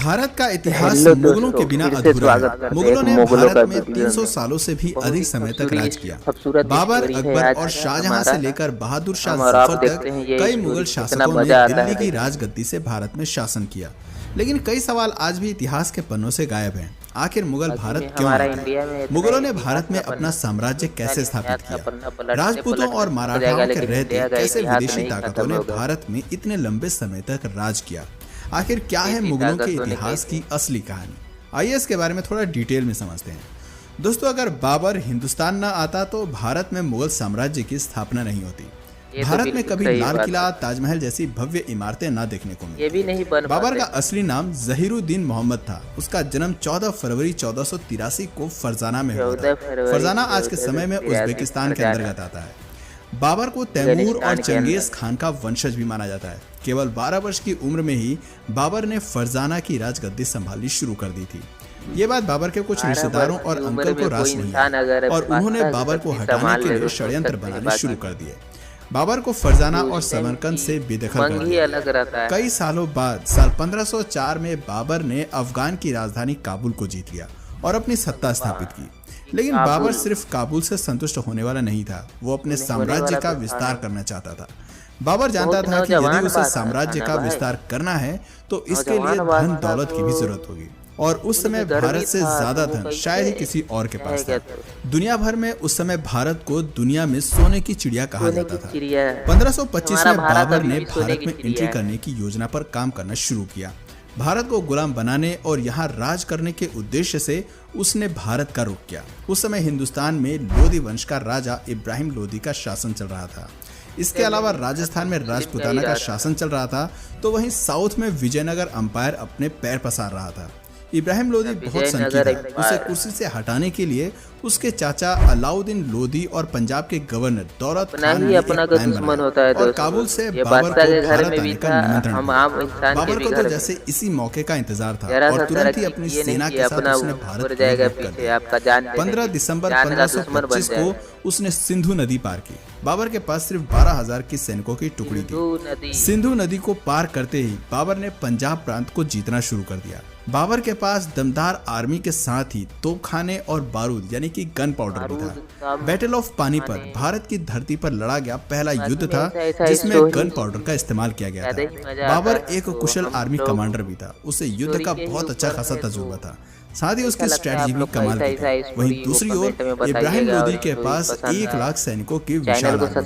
भारत का इतिहास हेलो मुगलों के दोस्तों, बिना फिर से अधूरा स्वागत है। करते मुगलों हैं ने मुगलों का भारत में वीडियो 300 में। सालों से भी बहुत अधिक ही समय तक राज किया। खूबसूरत बाबर, स्टोरी है अकबर आज और शाहजहां हमारा। से लेकर बहादुर शाह हम और आप जफर देखते तक हैं ये कई स्टोरी, मुगल कितना शासकों ने मजा आता दिल्ली है की देखने। राजगद्दी से भारत में शासन किया, लेकिन कई सवाल आज भी इतिहास के पन्नों से गायब हैं। आखिर मुगल बाकी में भारत क्यों हमारा आए थे? इंडिया में इतना मुगलों ने इतिहास भारत में का अपना पन्ना, साम्राज्य दुनिया कैसे के स्थापित इतिहास का किया? पन्ना पलटते राजपूतों और पलटते थक मराठाओं जाएगा, के लेकिन रहते इंडिया का कैसे इतिहास विदेशी नहीं ताकतों खत्म ने होगा। भारत में इतने लंबे समय तक राज किया? आखिर क्या है देसी मुगलों के ताकतों ने इतिहास कैसे। की असली कहानी? आइए इसके बारे में थोड़ा डिटेल में समझते हैं। दोस्तों, अगर बाबर हिंदुस्तान न आता तो भारत में मुगल साम्राज्य की स्थापना नहीं होती। ये तो भारत में बिल्कुल कभी सही लाल बात किला, है। ताजमहल जैसी भव्य इमारतें न देखने को ये भी मिलती। नहीं बन बाबर पाते। का असली नाम जहीरुद्दीन मोहम्मद था। उसका जन्म 14 फरवरी 1483 को फरजाना में हुआ 14 था। फरवरी फरजाना आज के समय में 1483 उज्बेकिस्तान के फरजाना। अंतर्गत आता है। बाबर को तैमूर और अफगानिस्तान के चंगेज अंदर। खान का वंशज भी माना जाता है। केवल 12 वर्ष की उम्र में ही बाबर ने फरजाना की राजगद्दी संभालनी शुरू कर दी थी। ये बात बाबर के कुछ 12 रिश्तेदारों वर्ष और की अंकल उम्र को में रास कोई नहीं इंसान अगर आया और उन्होंने बादशाह बाबर को गद्दी हटाने संभाल के ले लिए तो सोच षड्यंत्र सकते हैं बनाने बाकी। शुरू कर दिए। बाबर को फरजाना और उस टाइम समरकंद की से बेदखल कर उमंग ही दिया अलग रहता गया। है। कई सालों बाद साल 1504 में बाबर ने अफगान की राजधानी काबुल को जीत लिया और अपनी सत्ता स्थापित की। लेकिन बाबर काबुल सिर्फ काबुल से संतुष्ट होने वाला नहीं था, वो अपने होने साम्राज्य वाला का तो था विस्तार नहीं। करना चाहता था। बाबर जानता बहुत था कि यदि नौजवान उसे बात साम्राज्य था का ना भाई। विस्तार करना है तो इसके लिए नौजवान बात धन था दौलत की भी जरूरत होगी, और उस समय गर्मी भारत से था ज्यादा तो वो धन कैसे शायद ही किसी और के पास था। कहेगा। दुनिया भर में उस समय भारत को दुनिया में सोने की चिड़िया कहा सोने जाता की था। चिड़िया है। 1525 हमारा में भारत बाबर अभी ने भी सोने भारत की में चिड़िया एंट्री है। करने की योजना पर काम करना शुरू किया। भारत को गुलाम बनाने और यहाँ राज करने के उद्देश्य से उसने भारत का रुख किया। उस समय हिंदुस्तान में लोधी वंश का राजा इब्राहिम लोधी का शासन चल रहा था। इसके अलावा राजस्थान में राजपूताना का शासन चल रहा था, तो वहीं साउथ में विजयनगर अंपायर अपने पैर पसार रहा था। इब्राहिम लोधी बहुत सनकी था। उसे कुर्सी से हटाने के लिए उसके चाचा अलाउद्दीन लोधी और पंजाब के गवर्नर दौलत खान ने एक अपना का प्लान दुश्मन बनाया होता है और दोस्तों। काबुल से ये बाबर बादशाह को के घर भारत में भी आने का था, निमंत्रण हम दिया। आम इंसान के बाबर भी को घर तो में। जैसे इसी मौके का इंतजार था जरा और सा तुरंत ही तरक्की अपनी किए नहीं सेना कि के साथ अपना उसने ऊपर भारत की जाएगा ओर रुख कर पीछे, दिया। आपका जान दे 15 देंगे। दिसंबर जान का दुश्मन बन 1525 को जाएगा। उसने सिंधु नदी पार की। बाबर के पास सिर्फ 12,000 की सैनिकों की टुकड़ी थी। सिंधु नदी को पार करते ही बाबर ने पंजाब प्रांत को जीतना शुरू कर दिया। बाबर के पास दमदार आर्मी के साथ ही तोपखाने और बारूद यानी कि गन पाउडर भी था। बैटल ऑफ पानीपत भारत की धरती पर लड़ा गया पहला युद्ध था जिसमें गन पाउडर का इस्तेमाल किया गया था। बाबर एक कुशल आर्मी कमांडर भी था। उसे युद्ध का बहुत अच्छा खासा तजुर्बा था, साथ ही उसकी स्ट्रेटजी भी कमाल की थी। वहीं दूसरी ओर इब्राहिम लोधी के पास 1 लाख सैनिकों की विशाल आर्मी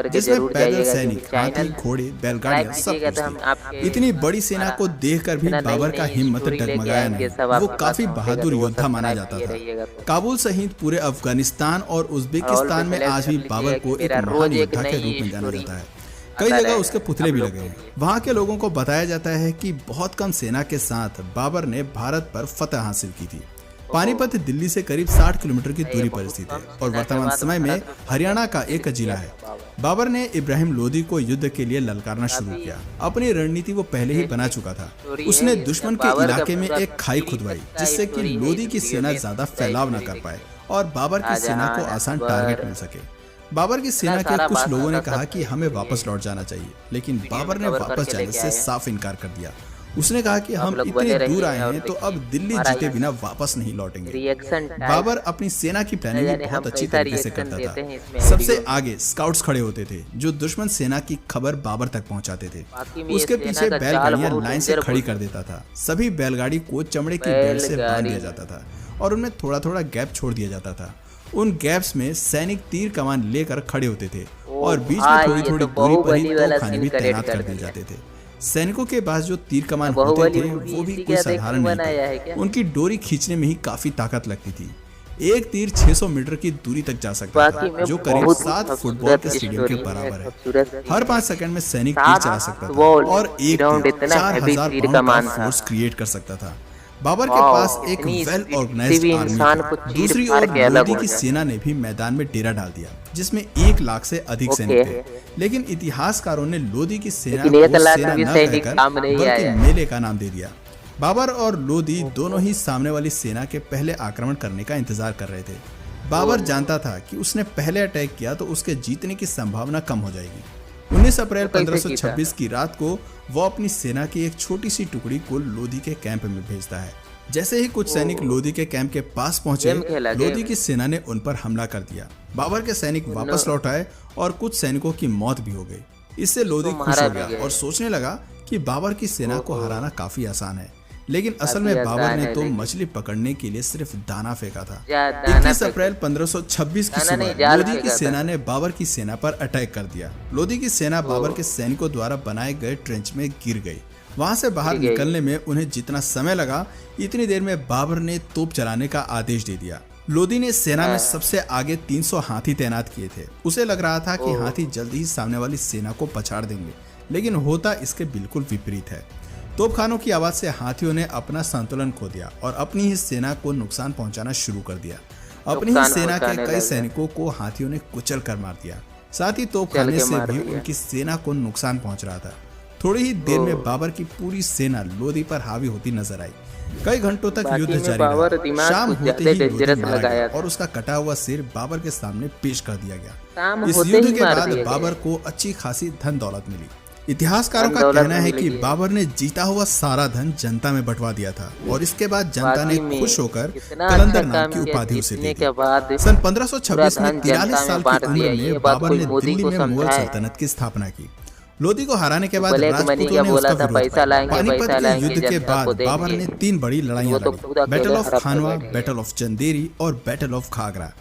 थी, जिसमें पैदल सैनिक, हाथी, घोड़े, बैलगाड़ियां सब कुछ थी। इतनी बड़ी सेना को देखकर भी बाबर का हिम्मत डगमगाया नहीं। वो काफी बहादुर योद्धा माना जाता था। काबुल सहित पूरे अफगानिस्तान और उज्बेकिस्तान में आज भी बाबर को एक महान योद्धा के रूप में जाना जाता है। कई जगह उसके पुतले भी लगे हैं। वहाँ के लोगों को बताया जाता है कि बहुत कम सेना के साथ बाबर ने भारत पर फतह हासिल की थी। पानीपत दिल्ली से करीब 60 किलोमीटर की दूरी पर स्थित है और वर्तमान समय में हरियाणा का एक जिला है। बाबर ने इब्राहिम लोधी को युद्ध के लिए ललकारना शुरू किया। अपनी रणनीति वो पहले ही बना चुका था। उसने दुश्मन के इलाके में एक खाई खुदवाई जिससे कि लोधी की सेना ज्यादा फैलाव न कर पाए और बाबर की सेना को आसान टारगेट मिल सके। बाबर की सेना के कुछ लोगों ने कहा कि हमें वापस लौट जाना चाहिए, लेकिन बाबर ने वापस जाने से साफ इनकार कर दिया। उसने कहा कि हम इतने दूर आए हैं तो अब दिल्ली जीते बिना वापस नहीं लौटेंगे। बाबर अपनी सेना की प्लानिंग भी बहुत अच्छी तरीके से करता था। सबसे आगे स्काउट्स खड़े होते थे जो दुश्मन सेना की खबर बाबर तक पहुंचाते थे। उसके पीछे बैलगाड़ियां लाइन से खड़ी कर देता था। सभी बैलगाड़ी को चमड़े की बेल्ट से बांध दिया जाता था और उनमें थोड़ा थोड़ा गैप छोड़ दिया जाता था। उन गैप्स में सैनिक तीर कमान लेकर खड़े होते थे और बीच में थोड़ी थोड़ी दूरी पर ही तोपखाने भी तैनात कर दिए जाते थे। सैनिकों के पास जो तीर कमान होते थे वो भी कोई साधारण नहीं थे। उनकी डोरी खींचने में ही काफी ताकत लगती थी। एक तीर 600 मीटर की दूरी तक जा सकता था, जो करीब 7 फुटबॉल के स्टेडियम के बराबर है। हर 5 सेकंड में सैनिक तीर चला सकता था और एक तीर 4000 पाउंड का फोर्स क्रिएट कर सकता था। बाबर के पास एक वेल ऑर्गेनाइज्ड आर्मी थी। दूसरी ओर लोधी की सेना ने भी मैदान में डेरा डाल दिया जिसमें 1 लाख से अधिक सैनिक थे। लेकिन इतिहासकारों ने लोधी की सेना को सेना न कहकर बल्कि मेले का नाम दे दिया। बाबर और लोधी दोनों ही सामने वाली सेना के पहले आक्रमण करने का इंतजार कर रहे थे। बाबर जानता था कि उसने पहले अटैक किया तो उसके जीतने की संभावना कम हो जाएगी। 19 अप्रैल तो कैसे 1526 की रात को वो अपनी सेना की एक छोटी सी टुकड़ी को लोधी के कैंप में भेजता है। जैसे ही कुछ सैनिक लोधी के कैंप के पास पहुंचे, गेम खेला, लोधी गेम। की सेना ने उन पर हमला कर दिया। बाबर के सैनिक वापस लौट आए और कुछ सैनिकों की मौत भी हो गई। इससे लोधी खुश मारा हो भी गया गया। और सोचने लगा कि बाबर की सेना को हराना काफी आसान है। लेकिन असल काफी में आसान बाबर ने है, तो लेकिन मछली पकड़ने के लिए सिर्फ दाना फेंका था। दाना 21 फेंका। अप्रैल 1526 की दाना नहीं, सुबह जाल लोधी की फेंका था। सेना ने बाबर की सेना पर अटैक कर दिया। लोधी की सेना बाबर के सैनिकों द्वारा बनाए गए ट्रेंच में गिर गई। वहां से बाहर गिर गई। निकलने में उन्हें जितना समय लगा, इतनी देर में बाबर ने तोप चलाने का आदेश दे दिया। लोधी ने सेना में सबसे आगे 300 हाथी तैनात किए थे। उसे लग रहा था कि हाथी जल्दी ही सामने वाली सेना को पछाड़ देंगे, लेकिन होता इसके बिल्कुल विपरीत है। तोपखानों की आवाज से हाथियों ने अपना संतुलन खो दिया और अपनी ही सेना को नुकसान पहुंचाना शुरू कर दिया। अपनी ही नुकसान सेना के पहुंचाने कई लगे। सैनिकों को हाथियों ने कुचल कर मार दिया। साथ ही तोपखाने से मार भी दिया। उनकी सेना को नुकसान पहुंच रहा था। थोड़ी ही देर में बाबर की पूरी सेना लोधी पर हावी होती नजर आई। कई घंटों तक बाकी युद्ध में जारी बाबर रहा। दिमाग शाम कुछ होते ज्यादा ही लोधी डेंजरस मारा लगाया गया था। और उसका कटा हुआ सिर बाबर के सामने पेश कर दिया गया। शाम इस होते युद्ध ही के मार बाद दिए गए। बाबर को अच्छी खासी धन दौलत मिली। इतिहासकारों का धन दौलत कहना है मिल कि गई। बाबर ने जीता हुआ सारा धन जनता में बंटवा दिया था और इसके बाद जनता ने वाकई में खुश होकर इतना कलंदर अच्छा नाम काम की किया, उपाधि उसे जीतने दी के बाद सन 1526 में पूरा धन 43 जनता साल में की बांट उम्र दिया। ये में बात बाबर कोई ने मोदी दिल्ली को में मुगल समझाए। सल्तनत की स्थापना की। लोधी को हराने के बाद ब्लैक मनी राजपूतों का ने बोला उसका था, विरोध पैसा किया। लाएंगे, पानीपत पैसा के लाएंगे, युद्ध के जनता बाद को देंगे। बाबर ने 3 बड़ी लड़ाइयां वो तो लड़ी। खुद अकेले बैटल ऑफ हड़प के खानवा, बैठे हैं। बैटल ऑफ चंदेरी और बैटल ऑफ खागरा।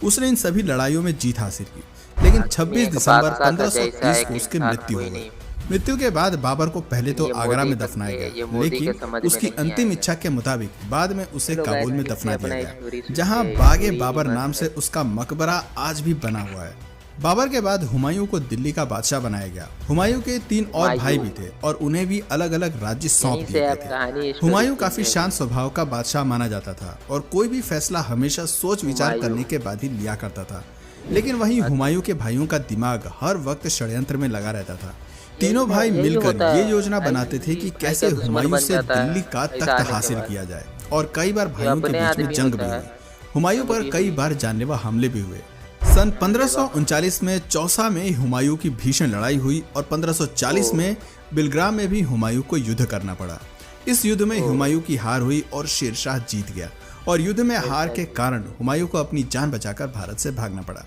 उसने इन सभी लड़ाइयों में जीत हासिल की, लेकिन 26 एक दिसंबर बादशाह था, 1530 जैसा को एक उसकी इंसान, मृत्यु हो कोई गई। नहीं। मृत्यु के बाद बाबर को पहले तो ये आगरा मोदी में का- दफनाया ये गया, मोदी के लेकिन समझ में उसकी नहीं अंतिम आएगा। इच्छा के मुताबिक बाद में उसे चलो काबुल guys, में फिर दफना से दिया अपना गया, स्टोरी सुनते जहां हैं। बागे स्टोरी बाबर मस्त नाम से है। उसका मकबरा आज भी बना हुआ है। बाबर के बाद हुमायूं को दिल्ली का बादशाह बनाया गया। हुमायूं के 3 और भाई भी थे और उन्हें भी अलग अलग राज्य सौंप यहीं दिए से गए आप कहानी थे। स्टोरी हुमायूं सुनते काफी हैं। शांत स्वभाव का बादशाह माना जाता था और कोई भी फैसला हमेशा सोच विचार हुमायूं। करने के बाद ही लिया करता था। लेकिन वहीं हुमायूं के भाइयों का दिमाग हर वक्त षड्यंत्र में लगा रहता था। तीनों भाई यही मिलकर होता है। ये योजना बनाते थे कि भाई कैसे का दुश्मन हुमायूं बन से जाता है, दिल्ली का ऐसा तख्त आने के हासिल बाद। किया जाए और कई बार भाइयों के अपने बीच में आदमी जंग होता भी है। हुई। हुमायूं पर कई बार जानलेवा हमले भी हुए। सन 1539 में चौसा में हुमायूं की भीषण लड़ाई हुई और 1540 में बिलग्राम में भी हुमायूं को युद्ध करना पड़ा। इस युद्ध में हुमायूं की हार हुई और शेरशाह जीत गया और युद्ध में हार के कारण हुमायूं को अपनी जान बचाकर भारत से भागना पड़ा।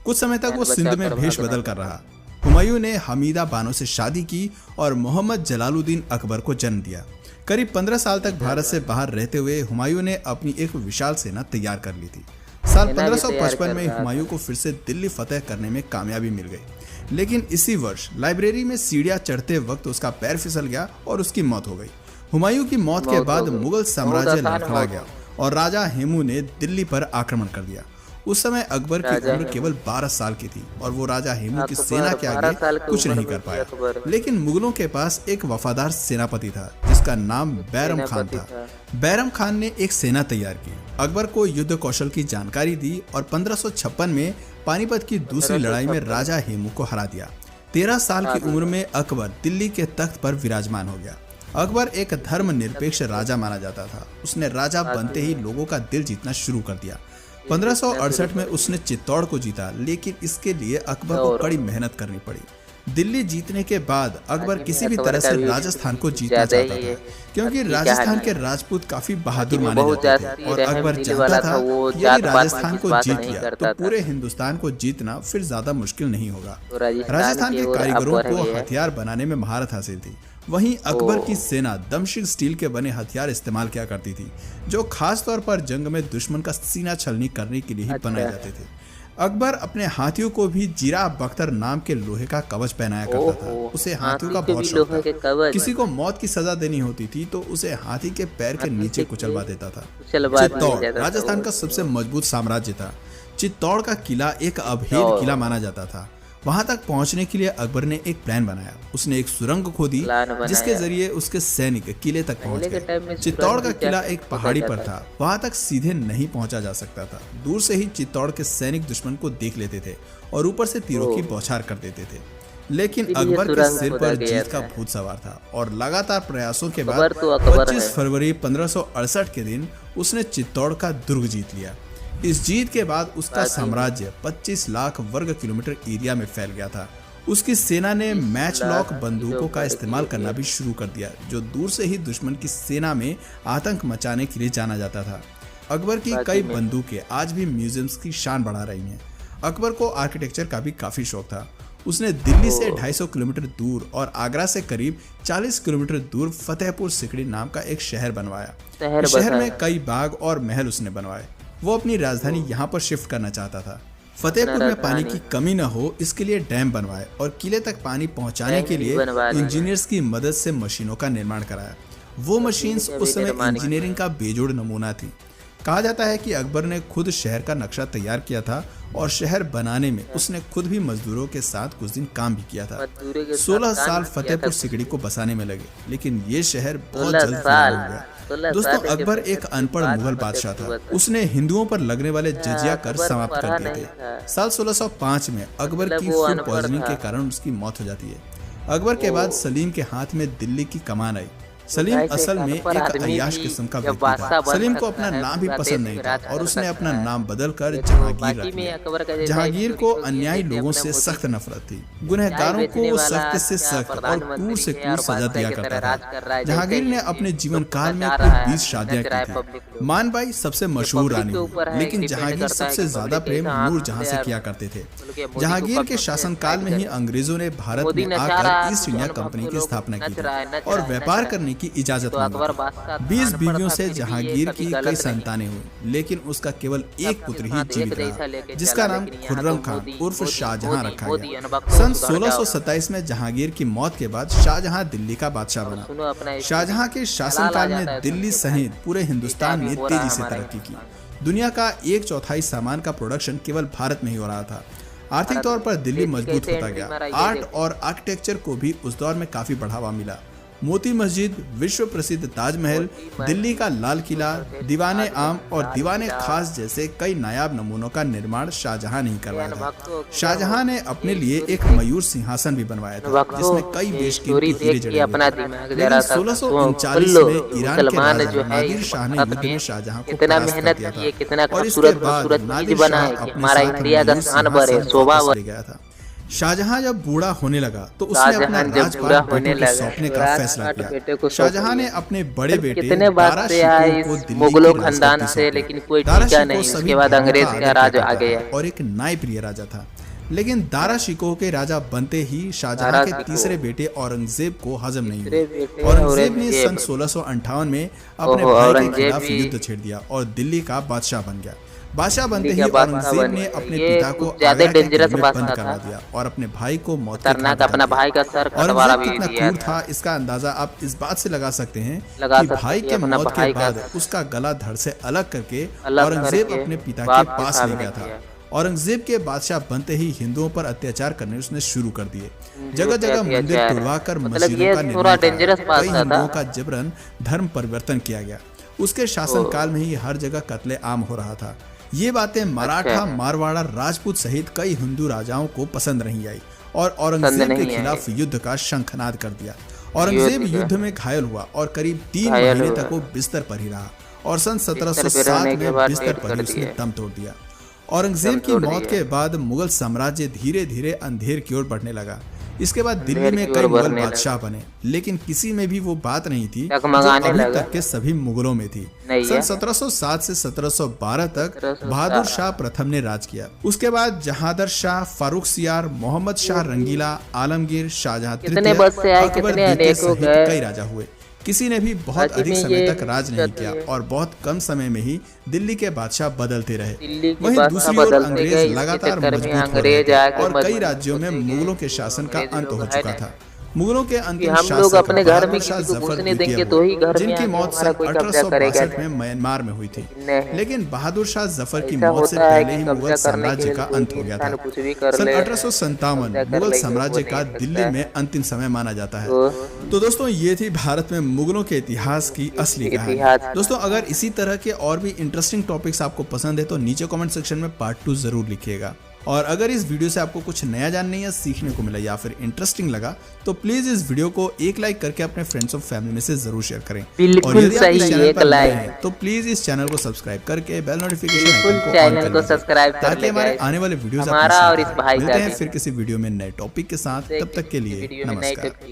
कुछ समय तक वो सिंध में भेष बदल कर रहा। हुमायूं ने हमीदा बानो से शादी की और मोहम्मद जलालुद्दीन अकबर को जन्म दिया। करीब 15 साल तक भारत से बाहर रहते हुए हुमायूं ने अपनी एक विशाल सेना तैयार कर ली थी। साल सेना भी तैयार 1555 कर में रहा था। हुमायूं को फिर से दिल्ली फतेह करने में कामयाबी मिल गई, लेकिन इसी वर्ष लाइब्रेरी में सीढ़ियां चढ़ते वक्त उसका पैर फिसल गया और उसकी मौत हो गई। हुमायूं की मौत के मौत हो बाद गई। मुगल साम्राज्य बहुत आसान लड़खड़ा मौत गया और राजा हेमू ने दिल्ली पर आक्रमण कर दिया। उस समय अकबर की राजा उम्र हेमू। केवल 12 साल की थी और वो राजा हेमू की अकबर सेना के 12 आगे साल की कुछ उम्र नहीं में कर भी पाया। अकबर। लेकिन मुगलों के पास एक वफादार सेनापति था जिसका नाम बैरम खान सेनापति था। बैरम खान ने एक सेना तैयार की, अकबर को युद्ध कौशल की जानकारी दी और 1556 में पानीपत की दूसरी लड़ाई में राजा हेमू को हरा दिया। 13 साल की उम्र में अकबर दिल्ली के तख्त पर विराजमान हो गया। अकबर एक धर्मनिरपेक्ष राजा माना जाता था। उसने राजा बनते ही लोगों का दिल जीतना शुरू कर दिया। 1568 में उसने चित्तौड़ को जीता, लेकिन इसके लिए अकबर को कड़ी मेहनत करनी पड़ी। दिल्ली जीतने के बाद अकबर किसी भी तरह से राजस्थान को जीतना चाहता था, क्योंकि राजस्थान के राजपूत काफी बहादुर माने जाते थे और अकबर चाहता था कि यदि राजस्थान को जीत लिया तो पूरे हिंदुस्तान को जीतना फिर ज्यादा मुश्किल नहीं होगा। राजस्थान के कारीगरों को हथियार बनाने में महारत हासिल थी। वहीं अकबर की सेना दमशिक स्टील के बने हथियार इस्तेमाल किया करती थी, जो खास तौर पर जंग में दुश्मन का सीना छलनी करने के लिए ही बनाए जाते थे। अकबर अपने हाथियों को भी जीरा बख्तर नाम के लोहे का कवच पहनाया करता था। उसे हाथियों का बहुत शौक था। किसी को मौत की सजा देनी होती थी तो उसे हाथी के पैर के नीचे कुचलवा देता था। चित्तौड़ राजस्थान का सबसे मजबूत साम्राज्य था। चित्तौड़ का किला एक अभेद किला माना जाता था। वहां तक पहुंचने के लिए अकबर ने एक प्लान बनाया। उसने एक सुरंग खोदी जिसके जरिए उसके सैनिक किले तक पहुंच गए। चित्तौड़ का किला एक पहाड़ी पर था, वहां तक सीधे नहीं पहुंचा जा सकता था। दूर से ही चित्तौड़ के सैनिक दुश्मन को देख लेते थे और ऊपर से तीरों की बौछार कर देते थे। लेकिन अकबर के सिर पर जीत का भूत सवार था और लगातार प्रयासों के बाद 25 फरवरी 1568 के दिन उसने चित्तौड़ का दुर्ग जीत लिया। इस जीत के बाद उसका साम्राज्य 25 लाख वर्ग किलोमीटर एरिया में फैल गया था। उसकी सेना ने मैच लॉक बंदूकों का इस्तेमाल करना भी शुरू कर दिया, जो दूर से ही दुश्मन की सेना में आतंक मचाने के लिए जाना जाता था। अकबर की कई बंदूकें आज भी म्यूजियम्स की शान बढ़ा रही हैं। अकबर को आर्किटेक्चर का भी काफी शौक था। उसने दिल्ली से 250 किलोमीटर दूर और आगरा से करीब 40 किलोमीटर दूर फतेहपुर सिकड़ी नाम का एक शहर बनवाया। शहर में कई बाग और महल उसने बनवाए। वो अपनी राजधानी यहाँ पर शिफ्ट करना चाहता था। फतेहपुर में पानी की कमी न हो इसके लिए डैम बनवाए और किले तक पानी पहुँचाने के लिए इंजीनियर्स की मदद से मशीनों का निर्माण कराया। वो मशीन्स उस समय इंजीनियरिंग का बेजोड़ नमूना थी। कहा जाता है कि अकबर ने खुद शहर का नक्शा तैयार किया था और शहर बनाने में उसने खुद भी मजदूरों के साथ कुछ दिन काम भी किया था। 16 साल फतेहपुर सिकड़ी को बसाने में लगे, लेकिन ये शहर बहुत जल्द वीरान हो गया। दोस्तों, अकबर एक अनपढ़ मुगल बादशाह था। उसने हिंदुओं पर लगने वाले जजिया कर समाप्त कर दिए थे। साल 1605 में अकबर की फूड पॉइजनिंग के कारण उसकी मौत हो जाती है। अकबर के बाद सलीम के हाथ में दिल्ली की कमान आई। सलीम असल में एक अय्याश किस्म का व्यक्ति था। सलीम को अपना नाम भी पसंद नहीं था और उसने अपना नाम बदलकर जहांगीर रख लिया। जहांगीर को अन्यायी लोगों से सख्त नफरत थी। गुनहगारों को सख्त से सख्त और क्रूर से क्रूर सजा दिया करता था। जहांगीर ने अपने जीवन काल में कुल 20 शादियां की थी। मानबाई सबसे मशहूर रानी हुई, लेकिन जहांगीर सबसे ज्यादा प्रेम नूरजहां से किया करते थे। जहांगीर के शासनकाल में ही अंग्रेजों ने भारत में आकर ईस्ट इंडिया कंपनी की स्थापना की थी और व्यापार करने की इजाजत मांगी। 20 बीवियों से जहांगीर की कई संतानें हुई, लेकिन उसका केवल एक पुत्र ही जीवित रहा, जिसका नाम खुर्रम खान उर्फ शाहजहां रखा गया। सन 1627 में जहांगीर की मौत के बाद शाहजहां दिल्ली का बादशाह बना। शाहजहां के शासनकाल में दिल्ली सहित पूरे हिंदुस्तान ने तेजी से तरक्की की। दुनिया का 1/4 सामान का प्रोडक्शन केवल भारत में ही हो रहा था। आर्थिक तौर पर दिल्ली मजबूत होता गया। आर्ट और आर्किटेक्चर को भी उस दौर में काफी बढ़ावा मिला। मोती मस्जिद, विश्व प्रसिद्ध ताजमहल, दिल्ली का लाल किला, दीवाने आम और दीवाने खास जैसे कई नायाब नमूनों का निर्माण शाहजहां ने करवाया था। शाहजहां ने अपने लिए एक मयूर सिंहासन भी बनवाया था, जिसमें कई बेशकीमती हीरे जड़े हुए थे। लेकिन 1639 में ईरान के राजा नादिर शाह ने युद्ध में शाहजहां को परास्त कर दिया था और इसके बाद नादिर शाह अपने साथ मयूर सिंहासन ले गया था। शाहजहां जब बूढ़ा होने लगा तो उसने अपना राजपाट बेटे को सौंपने का फैसला किया। शाहजहां ने अपने बड़े बेटे दारा शिकोह को मुगलों खानदान से, लेकिन कोई टीका नहीं, उसके बाद अंग्रेज का राज आ गया और एक न्यायप्रिय राजा था। लेकिन दारा शिकोह के राजा बनते ही शाहजहां के तीसरे बेटे औरंगजेब को हजम नहीं हुआ। औरंगजेब ने सन 1658 में अपने भाई के खिलाफ युद्ध छेड़ दिया और दिल्ली का बादशाह बन गया। बादशाह बनते ही औरंगजेब ने अपने पिता को ज्यादा डेंजरस बंद करवा दिया और अपने भाई को मौत के घाट अपना भाई का सर कटवा भी दिया। कितना क्रूर था इसका अंदाजा आप इस बात से लगा सकते हैं कि भाई के मौत के बाद उसका गला धड़ से अलग करके औरंगजेब अपने पिता के पास ले गया था। औरंगजेब के बादशाह बनते ही हिंदुओं पर अत्याचार करने उसने शुरू कर दिए। जगह जगह मंदिर तुड़वाकर मस्जिदों का निर्माण किया। कई हिंदुओं का जबरन धर्म परिवर्तन किया गया। उसके शासनकाल में ही हर जगह कत्ले आम हो रहा था। ये बातें मराठा, मारवाड़ा, राजपूत सहित कई हिंदू राजाओं को पसंद नहीं आई और औरंगजेब के खिलाफ युद्ध का शंखनाद कर दिया। औरंगजेब युद्ध में घायल हुआ और करीब 3 महीने तक वो बिस्तर पर ही रहा और सन 1707 में बिस्तर पर ही उसने दम तोड़ दिया। औरंगजेब की मौत के बाद मुगल साम्राज्य धीरे धीरे अंधेर की ओर बढ़ने लगा। इसके बाद दिल्ली में कई मुगल बादशाह बने, लेकिन किसी में भी वो बात नहीं थी जो अभी तक के सभी मुगलों में थी। सन 1707 से 1712 तक बहादुर शाह प्रथम ने राज किया। उसके बाद जहांदर शाह, फारूक सियार, मोहम्मद शाह रंगीला, आलमगीर, शाहजहां तृतीय, अकबर द्वितीय सहित कई राजा हुए। किसी ने भी बहुत अधिक समय तक राज नहीं किया और बहुत कम समय में ही दिल्ली के बादशाह बदलते रहे। वहीं दूसरी ओर अंग्रेज लगातार मजबूत हो रहे थे और कई राज्यों में मुगलों के शासन का अंत हो चुका था। मुगलों के अंतिम शासक अपने घर में शाह जफर द्वितीय हुए, जिनकी मौत सन 1862 में म्यांमार में हुई थी। लेकिन बहादुर शाह जफर की मौत से पहले ही मुगल साम्राज्य का अंत हो गया था। सन 1857 मुगल साम्राज्य का दिल्ली में अंतिम समय माना जाता है। तो दोस्तों, ये थी भारत में मुगलों के इतिहास की असली कहानी। दोस्तों, अगर इसी तरह के और भी इंटरेस्टिंग टॉपिक्स आपको पसंद है तो नीचे कमेंट सेक्शन में पार्ट 2 जरूर लिखिएगा। और अगर इस वीडियो से आपको कुछ नया जानने या सीखने को मिला या फिर इंटरेस्टिंग लगा तो प्लीज इस वीडियो को एक लाइक करके अपने फ्रेंड्स और फैमिली में से जरूर शेयर करें। बिल्कुल और यदि आप इस सही, चैनल एक पर नए लाइक। हैं तो प्लीज इस चैनल को सब्सक्राइब करके बेल नोटिफिकेशन बिल्कुल आइकन को ऑन चैनल कर को लीजिए सब्सक्राइब कर ताकि ले हमारे guys। आने वाले वीडियोस हमारा और इस भाई मिलते का हैं भी। फिर किसी वीडियो में नए टॉपिक के साथ। तब तक के लिए वीडियो में नए नमस्कार। टॉपिक